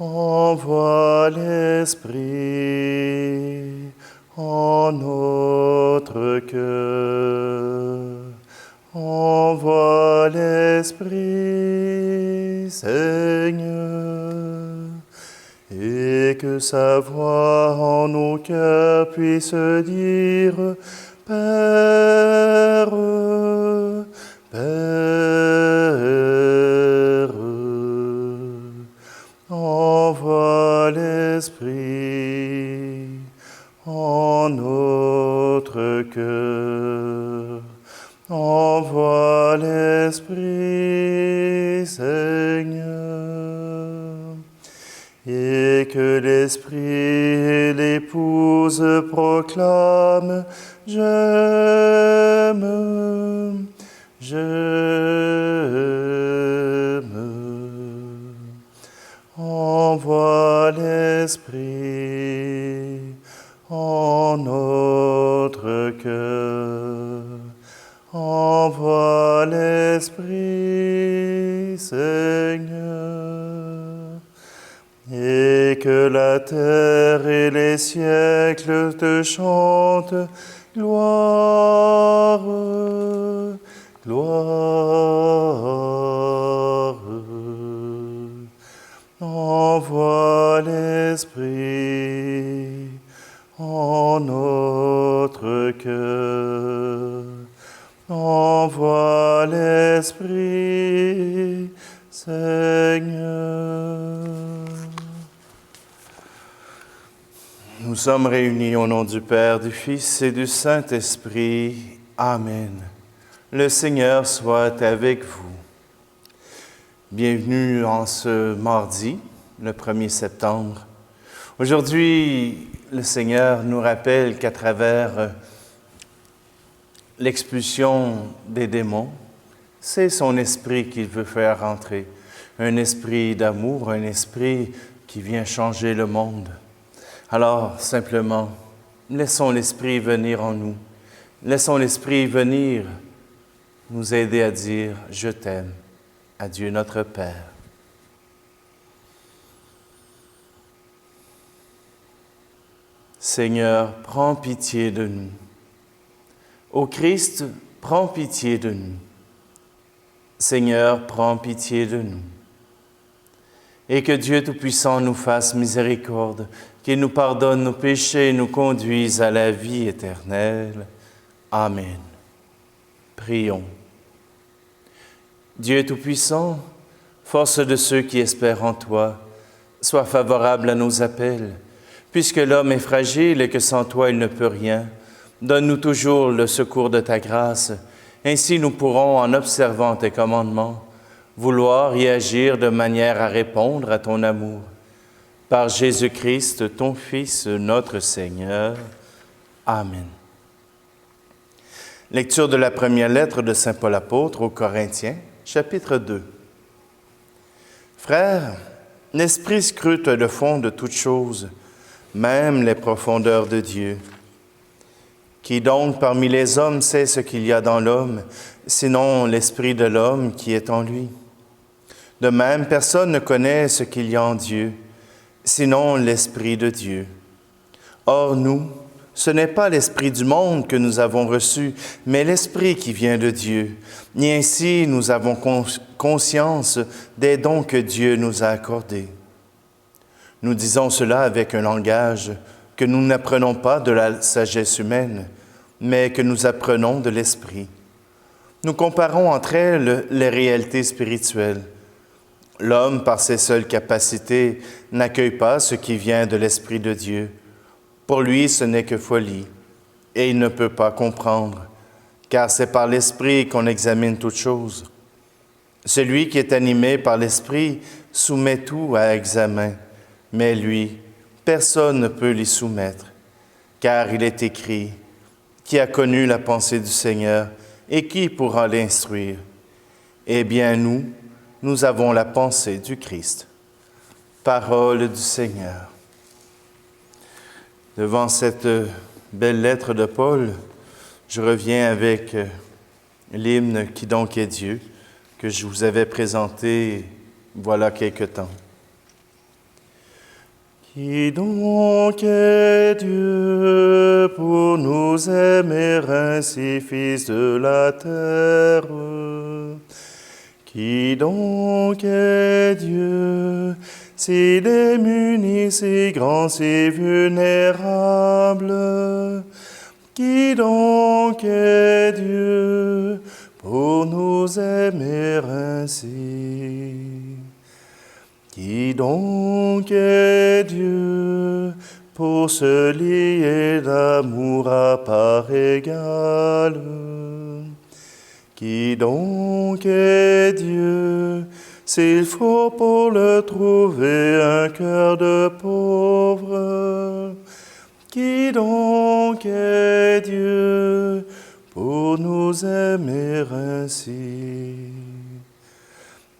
Envoie l'Esprit en notre cœur. Envoie l'Esprit, Seigneur, et que sa voix en nos cœurs puisse dire Père, Père. Envoie l'Esprit en notre cœur. Envoie l'Esprit, Seigneur, et que l'Esprit et l'Épouse proclament J'aime, j'aime. Envoie l'Esprit en notre cœur. Envoie l'Esprit, Seigneur, et que la terre et les siècles te chantent gloire, gloire. Envoie l'Esprit en notre cœur. Envoie l'Esprit, Seigneur. Nous sommes réunis au nom du Père, du Fils et du Saint-Esprit. Amen. Le Seigneur soit avec vous. Bienvenue en ce mardi, le 1er septembre. Aujourd'hui, le Seigneur nous rappelle qu'à travers l'expulsion des démons, c'est son esprit qu'il veut faire rentrer. Un esprit d'amour, un esprit qui vient changer le monde. Alors, simplement, laissons l'esprit venir en nous. Laissons l'esprit venir nous aider à dire « Je t'aime » à Dieu notre Père. Seigneur, prends pitié de nous. Ô Christ, prends pitié de nous. Seigneur, prends pitié de nous. Et que Dieu Tout-Puissant nous fasse miséricorde, qu'il nous pardonne nos péchés et nous conduise à la vie éternelle. Amen. Prions. Dieu Tout-Puissant, force de ceux qui espèrent en toi, sois favorable à nos appels. Puisque l'homme est fragile et que sans toi il ne peut rien, donne-nous toujours le secours de ta grâce. Ainsi nous pourrons, en observant tes commandements, vouloir y agir de manière à répondre à ton amour. Par Jésus-Christ, ton Fils, notre Seigneur. Amen. Lecture de la première lettre de saint Paul apôtre aux Corinthiens, chapitre 2. Frères, l'Esprit scrute le fond de toutes choses, même les profondeurs de Dieu. Qui donc parmi les hommes sait ce qu'il y a dans l'homme, sinon l'esprit de l'homme qui est en lui? De même, personne ne connaît ce qu'il y a en Dieu, sinon l'Esprit de Dieu. Or nous, ce n'est pas l'Esprit du monde que nous avons reçu, mais l'Esprit qui vient de Dieu. Et ainsi, nous avons conscience des dons que Dieu nous a accordés. Nous disons cela avec un langage que nous n'apprenons pas de la sagesse humaine, mais que nous apprenons de l'Esprit. Nous comparons entre elles les réalités spirituelles. L'homme, par ses seules capacités, n'accueille pas ce qui vient de l'Esprit de Dieu. Pour lui, ce n'est que folie, et il ne peut pas comprendre, car c'est par l'Esprit qu'on examine toutes choses. Celui qui est animé par l'Esprit soumet tout à examen, mais lui, personne ne peut l'y soumettre, car il est écrit « Qui a connu la pensée du Seigneur et qui pourra l'instruire ?» Eh bien, nous avons la pensée du Christ. Parole du Seigneur. Devant cette belle lettre de Paul, je reviens avec l'hymne « Qui donc est Dieu » que je vous avais présenté voilà quelque temps. Qui donc est Dieu pour nous aimer ainsi, Fils de la terre? Qui donc est Dieu, si démuni, si grand, si vulnérable? Qui donc est Dieu pour nous aimer ainsi? Qui donc est Dieu pour se lier d'amour à part égale? Qui donc est Dieu s'il faut pour le trouver un cœur de pauvre? Qui donc est Dieu pour nous aimer ainsi?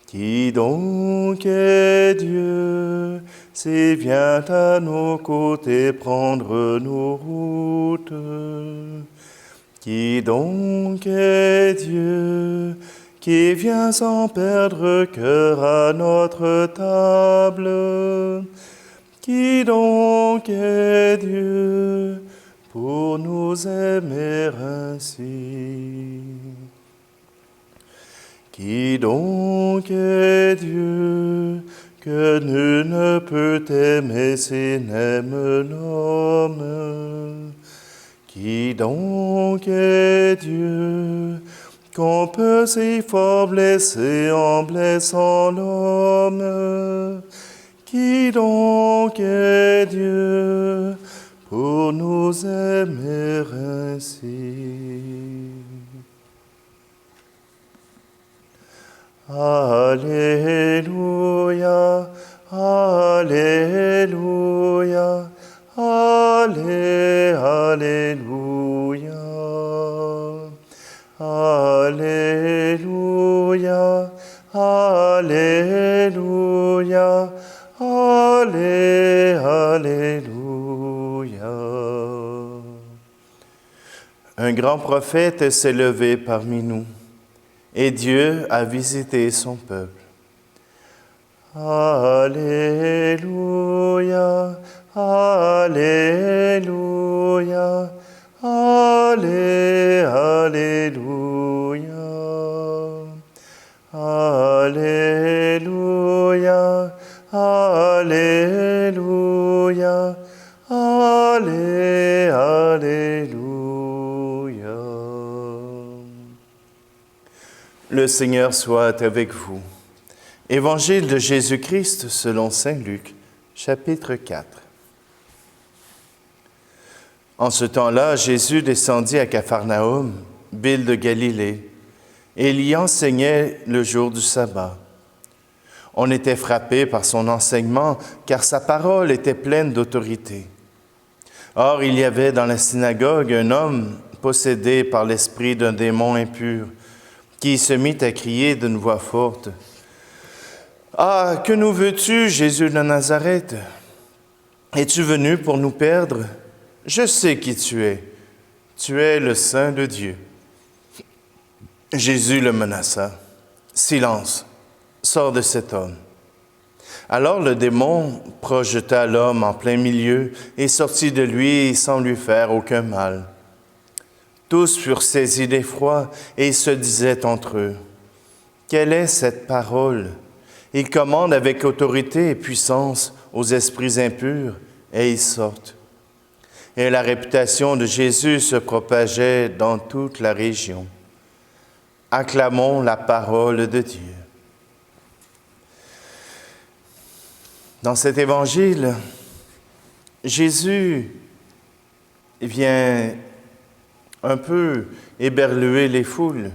Qui donc est Dieu s'il vient à nos côtés prendre nos routes? Qui donc est Dieu qui vient sans perdre cœur à notre table? Qui donc est Dieu pour nous aimer ainsi? Qui donc est Dieu que nul ne peut aimer s'il n'aime l'homme? Qui donc est Dieu qu'on peut si fort blesser en blessant l'homme? Qui donc est Dieu pour nous aimer ainsi? Alléluia, Alléluia, Alléluia, Alléluia, Alléluia, Alléluia. Un grand prophète s'est levé parmi nous, et Dieu a visité son peuple. Alléluia, Alléluia, Alléluia, Alléluia, Alléluia, Alléluia. Le Seigneur soit avec vous. Évangile de Jésus-Christ selon saint Luc, chapitre 4. En ce temps-là, Jésus descendit à Capharnaüm, ville de Galilée, et il y enseignait le jour du sabbat. On était frappé par son enseignement, car sa parole était pleine d'autorité. Or, il y avait dans la synagogue un homme possédé par l'esprit d'un démon impur, qui se mit à crier d'une voix forte: « Ah, que nous veux-tu, Jésus de Nazareth? Es-tu venu pour nous perdre? Je sais qui tu es. Tu es le Saint de Dieu. » Jésus le menaça. « Silence, sors de cet homme. » Alors le démon projeta l'homme en plein milieu et sortit de lui sans lui faire aucun mal. Tous furent saisis d'effroi et ils se disaient entre eux: « Quelle est cette parole? » Il commande avec autorité et puissance aux esprits impurs, et ils sortent. Et la réputation de Jésus se propageait dans toute la région. Acclamons la parole de Dieu. Dans cet évangile, Jésus vient un peu éberluer les foules.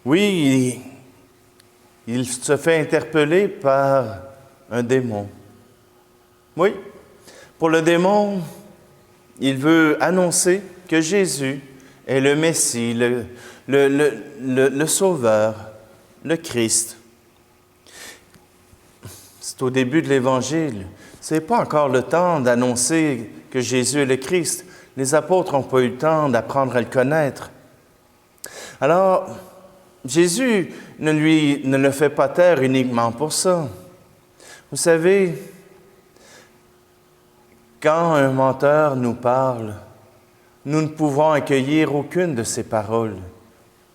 Oui, il se fait interpeller par un démon. Oui, pour le démon, il veut annoncer que Jésus est le Messie, le Sauveur, le Christ. C'est au début de l'Évangile. Ce n'est pas encore le temps d'annoncer que Jésus est le Christ. Les apôtres n'ont pas eu le temps d'apprendre à le connaître. Alors, Jésus ne le fait pas taire uniquement pour ça. Vous savez, Quand un menteur nous parle, nous ne pouvons accueillir aucune de ses paroles.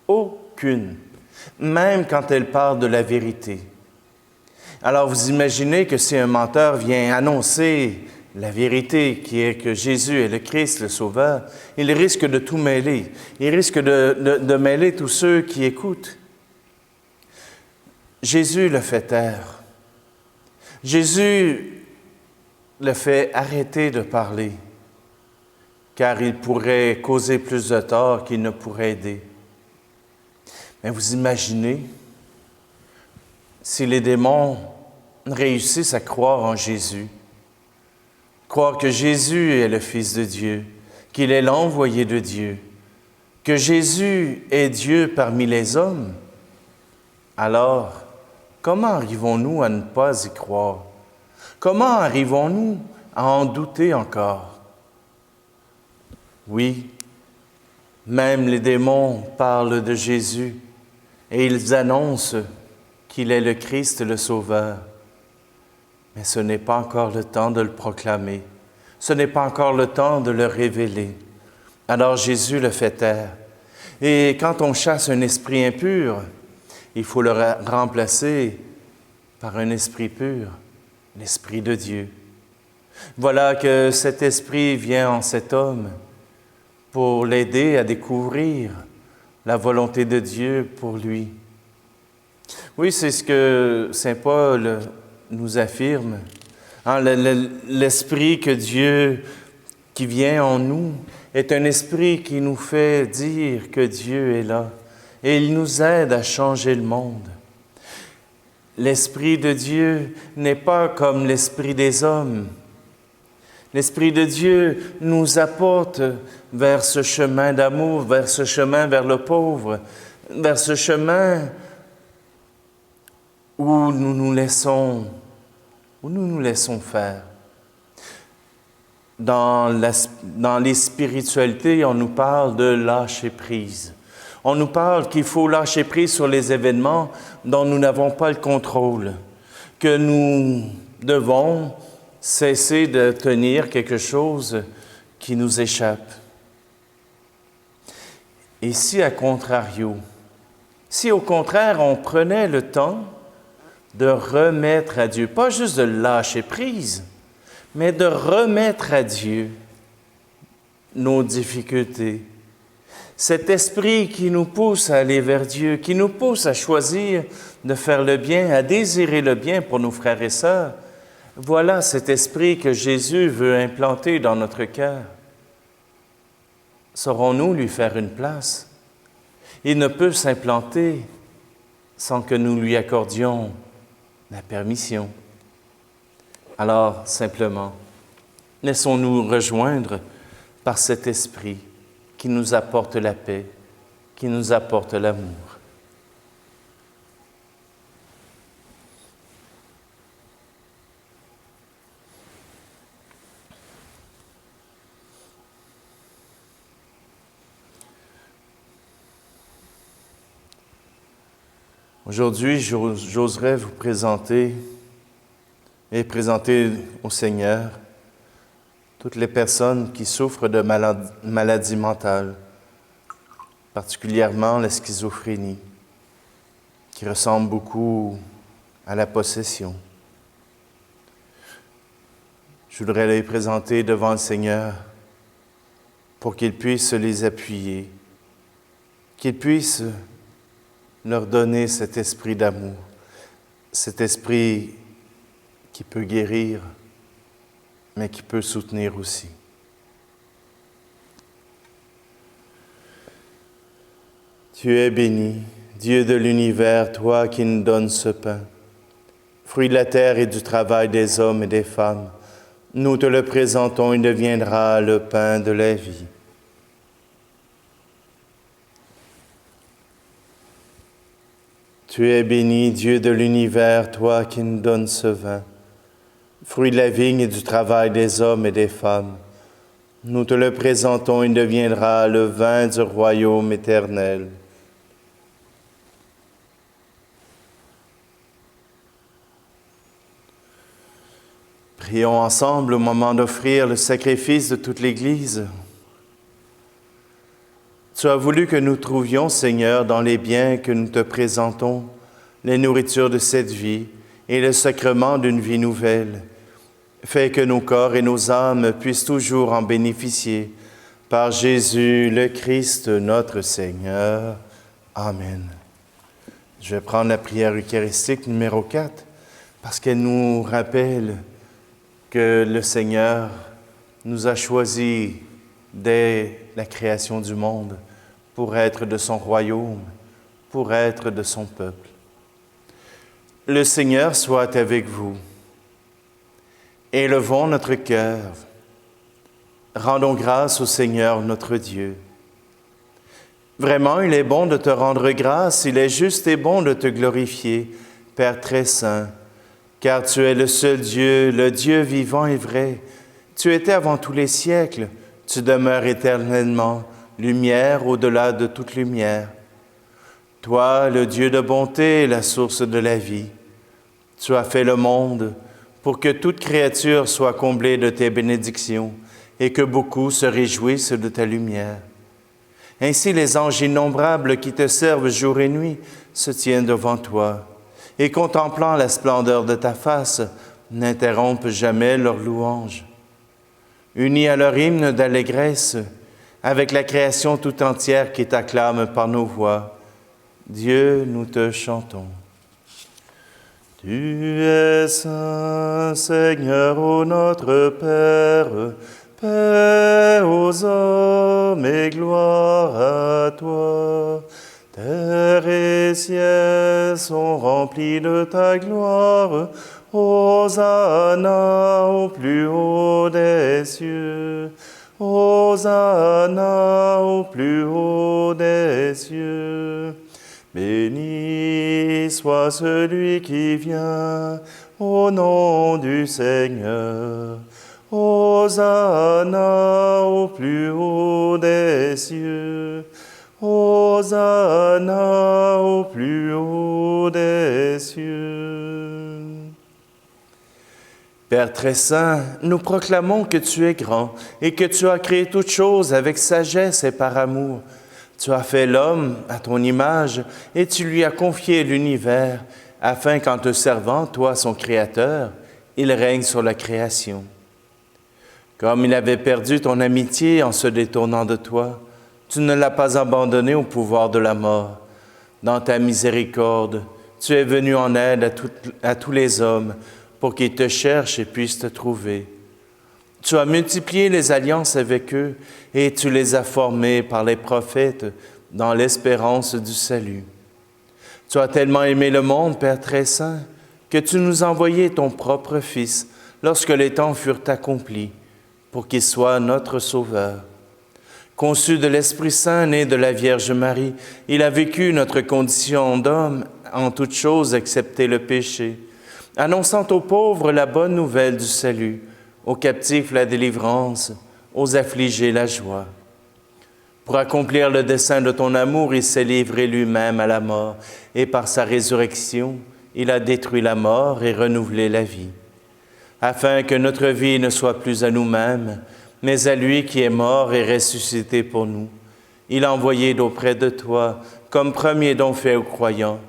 Aucune. Même quand elle parle de la vérité. Alors vous imaginez que si un menteur vient annoncer la vérité qui est que Jésus est le Christ, le Sauveur, il risque de tout mêler. Il risque de mêler tous ceux qui écoutent. Jésus le fait taire. Jésus le fait arrêter de parler, car il pourrait causer plus de tort qu'il ne pourrait aider. Mais vous imaginez si les démons réussissent à croire en Jésus, croire que Jésus est le Fils de Dieu, qu'il est l'envoyé de Dieu, que Jésus est Dieu parmi les hommes, alors comment arrivons-nous à ne pas y croire? Comment arrivons-nous à en douter encore? Oui, même les démons parlent de Jésus et ils annoncent qu'il est le Christ, le Sauveur. Mais ce n'est pas encore le temps de le proclamer. Ce n'est pas encore le temps de le révéler. Alors Jésus le fait taire. Et quand on chasse un esprit impur, il faut le remplacer par un esprit pur, l'Esprit de Dieu. Voilà que cet esprit vient en cet homme pour l'aider à découvrir la volonté de Dieu pour lui. Oui, c'est ce que saint Paul nous affirme. L'esprit que Dieu, qui vient en nous, est un esprit qui nous fait dire que Dieu est là. Et il nous aide à changer le monde. L'Esprit de Dieu n'est pas comme l'esprit des hommes. L'Esprit de Dieu nous apporte vers ce chemin d'amour, vers ce chemin vers le pauvre, vers ce chemin où nous nous laissons faire. Dans les spiritualités, on nous parle de lâcher prise. On nous parle qu'il faut lâcher prise sur les événements dont nous n'avons pas le contrôle, que nous devons cesser de tenir quelque chose qui nous échappe. Et si, à contrario, si au contraire on prenait le temps de remettre à Dieu, pas juste de lâcher prise, mais de remettre à Dieu nos difficultés, cet esprit qui nous pousse à aller vers Dieu, qui nous pousse à choisir de faire le bien, à désirer le bien pour nos frères et sœurs, voilà cet esprit que Jésus veut implanter dans notre cœur. Saurons-nous lui faire une place? Il ne peut s'implanter sans que nous lui accordions la permission. Alors, simplement, laissons-nous rejoindre par cet esprit qui nous apporte la paix, qui nous apporte l'amour. Aujourd'hui, j'oserais vous présenter au Seigneur toutes les personnes qui souffrent de maladies mentales, particulièrement la schizophrénie, qui ressemble beaucoup à la possession. Je voudrais les présenter devant le Seigneur pour qu'il puisse les appuyer, qu'il puisse leur donner cet esprit d'amour, cet esprit qui peut guérir, mais qui peut soutenir aussi. Tu es béni, Dieu de l'univers, toi qui nous donnes ce pain, fruit de la terre et du travail des hommes et des femmes. Nous te le présentons, il deviendra le pain de la vie. Tu es béni, Dieu de l'univers, toi qui nous donnes ce vin, fruit de la vigne et du travail des hommes et des femmes. Nous te le présentons, il deviendra le vin du royaume éternel. Prions ensemble au moment d'offrir le sacrifice de toute l'Église. Tu as voulu que nous trouvions, Seigneur, dans les biens que nous te présentons, les nourritures de cette vie et le sacrement d'une vie nouvelle. Fais que nos corps et nos âmes puissent toujours en bénéficier. Par Jésus le Christ, notre Seigneur. Amen. Je vais prendre la prière eucharistique numéro 4 parce qu'elle nous rappelle que le Seigneur nous a choisis dès la création du monde pour être de son royaume, pour être de son peuple. Le Seigneur soit avec vous. Élevons notre cœur. Rendons grâce au Seigneur notre Dieu. Vraiment, il est bon de te rendre grâce, il est juste et bon de te glorifier, Père très saint, car tu es le seul Dieu, le Dieu vivant et vrai. Tu étais avant tous les siècles, tu demeures éternellement, lumière au-delà de toute lumière. Toi, le Dieu de bonté, la source de la vie, tu as fait le monde pour que toute créature soit comblée de tes bénédictions et que beaucoup se réjouissent de ta lumière. Ainsi, les anges innombrables qui te servent jour et nuit se tiennent devant toi et contemplant la splendeur de ta face, n'interrompent jamais leur louange. Unis à leur hymne d'allégresse, avec la création tout entière qui t'acclame par nos voix, Dieu, nous te chantons. Tu es saint, Seigneur, ô notre Père, paix aux hommes et gloire à toi. Terre et ciel sont remplis de ta gloire. Hosanna au plus haut des cieux. Hosanna au plus haut des cieux. Béni soit celui qui vient au nom du Seigneur. Hosanna au plus haut des cieux. Hosanna au plus haut des cieux. Père très saint, nous proclamons que tu es grand et que tu as créé toutes choses avec sagesse et par amour. Tu as fait l'homme à ton image et tu lui as confié l'univers afin qu'en te servant, toi, son Créateur, il règne sur la création. Comme il avait perdu ton amitié en se détournant de toi, tu ne l'as pas abandonné au pouvoir de la mort. Dans ta miséricorde, tu es venu en aide à tous les hommes pour qu'ils te cherchent et puissent te trouver. Tu as multiplié les alliances avec eux et tu les as formés par les prophètes dans l'espérance du salut. Tu as tellement aimé le monde, Père très saint, que tu nous as envoyé ton propre Fils lorsque les temps furent accomplis, pour qu'il soit notre Sauveur. Conçu de l'Esprit Saint, né de la Vierge Marie, il a vécu notre condition d'homme en toutes choses excepté le péché, annonçant aux pauvres la bonne nouvelle du salut, aux captifs la délivrance, aux affligés la joie. Pour accomplir le dessein de ton amour, il s'est livré lui-même à la mort, et par sa résurrection, il a détruit la mort et renouvelé la vie, afin que notre vie ne soit plus à nous-mêmes, mais à lui qui est mort et ressuscité pour nous. Il a envoyé d'auprès de toi, comme premier don fait aux croyants,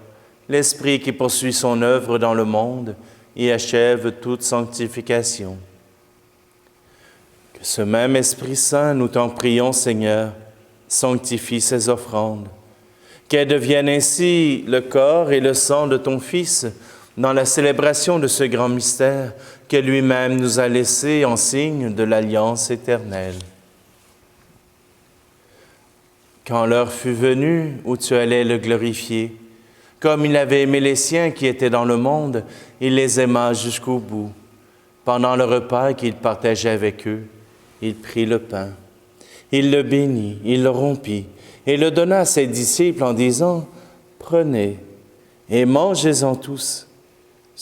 l'Esprit qui poursuit son œuvre dans le monde et achève toute sanctification. Que ce même Esprit Saint, nous t'en prions, Seigneur, sanctifie ces offrandes, qu'elles deviennent ainsi le corps et le sang de ton Fils dans la célébration de ce grand mystère que lui-même nous a laissé en signe de l'alliance éternelle. Quand l'heure fut venue où tu allais le glorifier, comme il avait aimé les siens qui étaient dans le monde, il les aima jusqu'au bout. Pendant le repas qu'il partageait avec eux, il prit le pain. Il le bénit, il le rompit et le donna à ses disciples en disant « Prenez et mangez-en tous.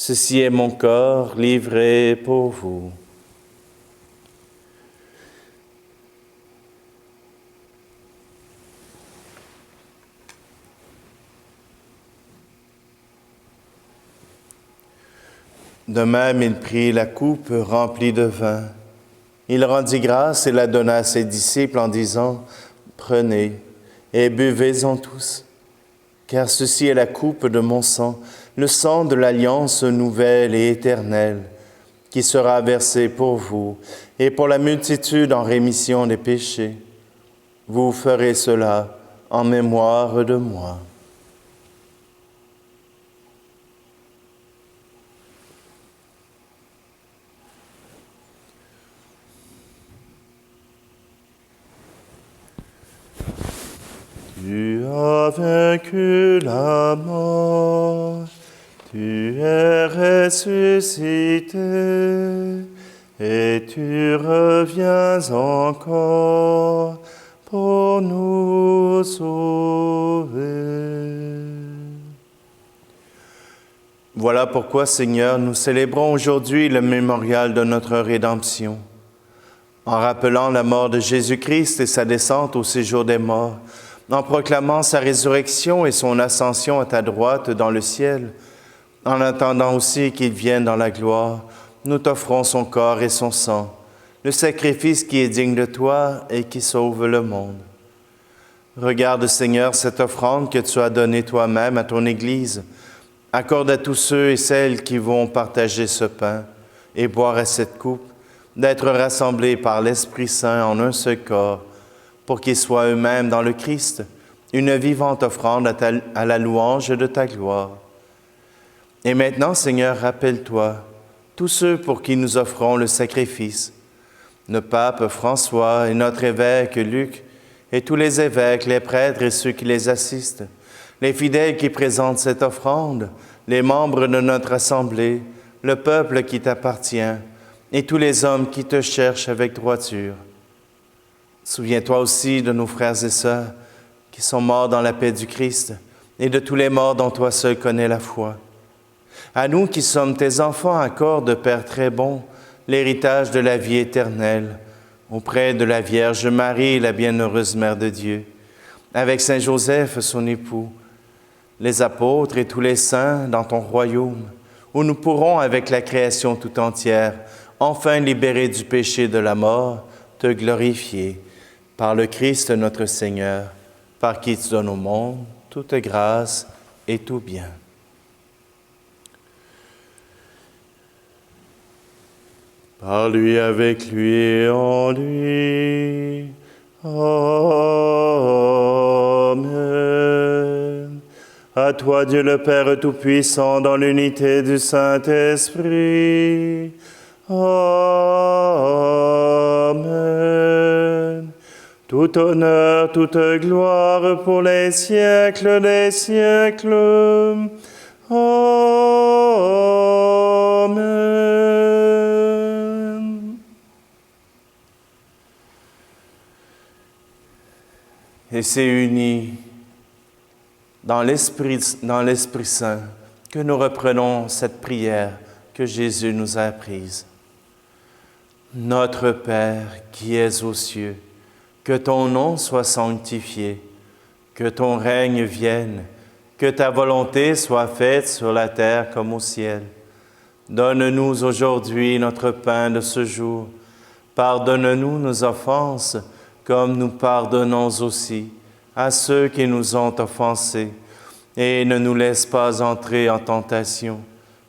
Ceci est mon corps livré pour vous. » De même, il prit la coupe remplie de vin. Il rendit grâce et la donna à ses disciples en disant, « Prenez et buvez-en tous, car ceci est la coupe de mon sang, le sang de l'alliance nouvelle et éternelle, qui sera versé pour vous et pour la multitude en rémission des péchés. Vous ferez cela en mémoire de moi. » Tu as vaincu la mort, tu es ressuscité, et tu reviens encore pour nous sauver. Voilà pourquoi, Seigneur, nous célébrons aujourd'hui le mémorial de notre rédemption. En rappelant la mort de Jésus-Christ et sa descente au séjour des morts, en proclamant sa résurrection et son ascension à ta droite dans le ciel, en attendant aussi qu'il vienne dans la gloire, nous t'offrons son corps et son sang, le sacrifice qui est digne de toi et qui sauve le monde. Regarde, Seigneur, cette offrande que tu as donnée toi-même à ton Église. Accorde à tous ceux et celles qui vont partager ce pain et boire à cette coupe, d'être rassemblés par l'Esprit Saint en un seul corps, pour qu'ils soient eux-mêmes dans le Christ, une vivante offrande à la louange de ta gloire. Et maintenant, Seigneur, rappelle-toi tous ceux pour qui nous offrons le sacrifice, le pape François et notre évêque Luc, et tous les évêques, les prêtres et ceux qui les assistent, les fidèles qui présentent cette offrande, les membres de notre assemblée, le peuple qui t'appartient, et tous les hommes qui te cherchent avec droiture. Souviens-toi aussi de nos frères et sœurs qui sont morts dans la paix du Christ et de tous les morts dont toi seul connais la foi. À nous qui sommes tes enfants, accorde, Père très bon, l'héritage de la vie éternelle auprès de la Vierge Marie, la bienheureuse Mère de Dieu, avec Saint Joseph, son époux, les apôtres et tous les saints dans ton royaume, où nous pourrons, avec la création tout entière, enfin libérés du péché de la mort, te glorifier. Par le Christ notre Seigneur, par qui tu donnes au monde toute grâce et tout bien. Par lui, avec lui et en lui. Amen. À toi, Dieu le Père Tout-Puissant, dans l'unité du Saint-Esprit. Amen. Tout honneur, toute gloire pour les siècles des siècles. Amen. Et c'est uni dans l'Esprit Saint que nous reprenons cette prière que Jésus nous a apprise. Notre Père qui es aux cieux, que ton nom soit sanctifié, que ton règne vienne, que ta volonté soit faite sur la terre comme au ciel. Donne-nous aujourd'hui notre pain de ce jour. Pardonne-nous nos offenses, comme nous pardonnons aussi à ceux qui nous ont offensés. Et ne nous laisse pas entrer en tentation,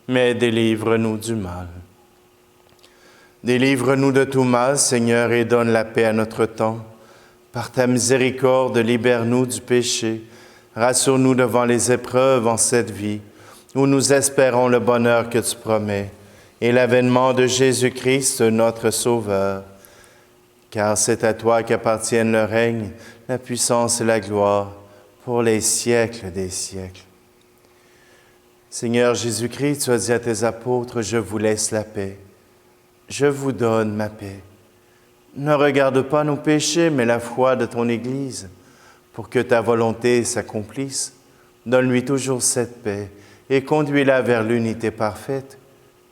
mais délivre-nous du mal. Délivre-nous de tout mal, Seigneur, et donne la paix à notre temps. Par ta miséricorde, libère-nous du péché. Rassure-nous devant les épreuves en cette vie, où nous espérons le bonheur que tu promets, et l'avènement de Jésus-Christ, notre Sauveur. Car c'est à toi qu'appartiennent le règne, la puissance et la gloire, pour les siècles des siècles. Seigneur Jésus-Christ, tu as dit à tes apôtres, « Je vous laisse la paix. Je vous donne ma paix. » Ne regarde pas nos péchés, mais la foi de ton Église, pour que ta volonté s'accomplisse. Donne-lui toujours cette paix et conduis-la vers l'unité parfaite,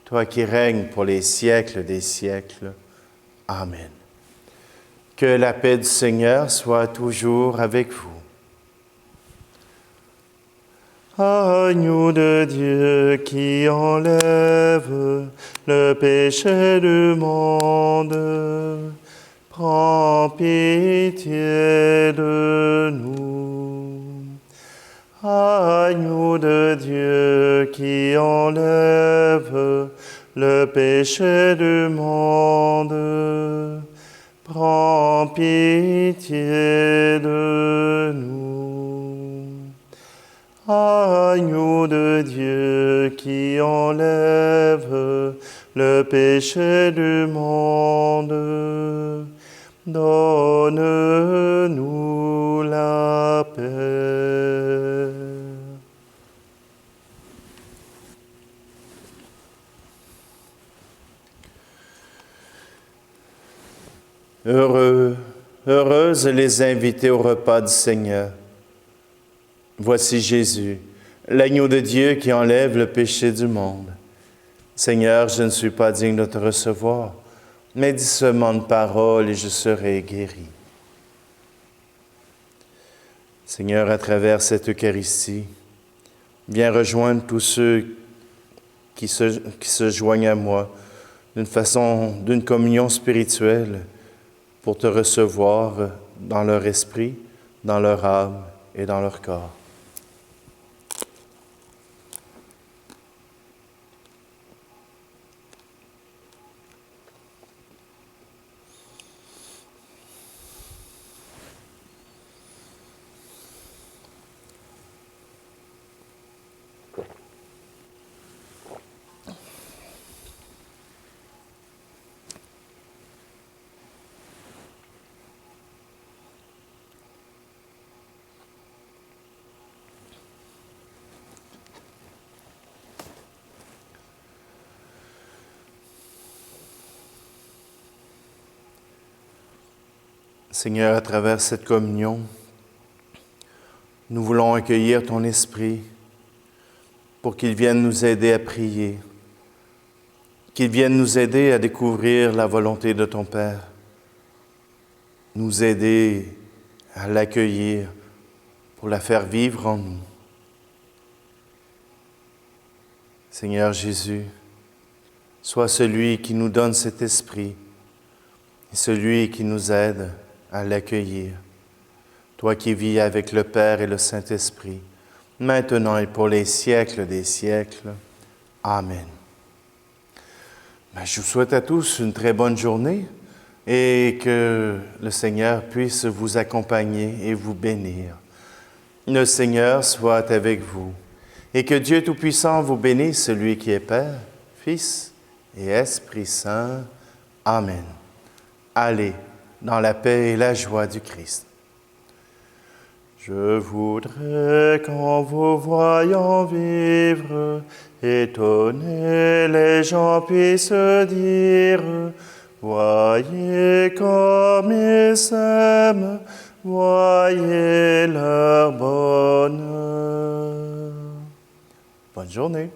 toi qui règnes pour les siècles des siècles. Amen. Que la paix du Seigneur soit toujours avec vous. Agneau de Dieu qui enlève le péché du monde, prends pitié de nous. Agneau de Dieu qui enlève le péché du monde, prends pitié de nous. Agneau de Dieu qui enlève le péché du monde, donne-nous la paix. Heureuses les invités au repas du Seigneur. Voici Jésus, l'agneau de Dieu qui enlève le péché du monde. Seigneur, je ne suis pas digne de te recevoir, mais dis seulement une parole et je serai guéri. Seigneur, à travers cette Eucharistie, viens rejoindre tous ceux qui se joignent à moi d'une communion spirituelle pour te recevoir dans leur esprit, dans leur âme et dans leur corps. Seigneur, à travers cette communion, nous voulons accueillir ton Esprit pour qu'il vienne nous aider à prier, qu'il vienne nous aider à découvrir la volonté de ton Père, nous aider à l'accueillir pour la faire vivre en nous. Seigneur Jésus, sois celui qui nous donne cet esprit et celui qui nous aide à l'accueillir. Toi qui vis avec le Père et le Saint-Esprit, maintenant et pour les siècles des siècles. Amen. Je vous souhaite à tous une très bonne journée et que le Seigneur puisse vous accompagner et vous bénir. Le Seigneur soit avec vous et que Dieu Tout-Puissant vous bénisse, celui qui est Père, Fils et Esprit Saint. Amen. Allez dans la paix et la joie du Christ. Je voudrais qu'en vous voyant vivre, étonnés les gens puissent dire, voyez comme ils s'aiment, voyez leur bonheur. Bonne journée.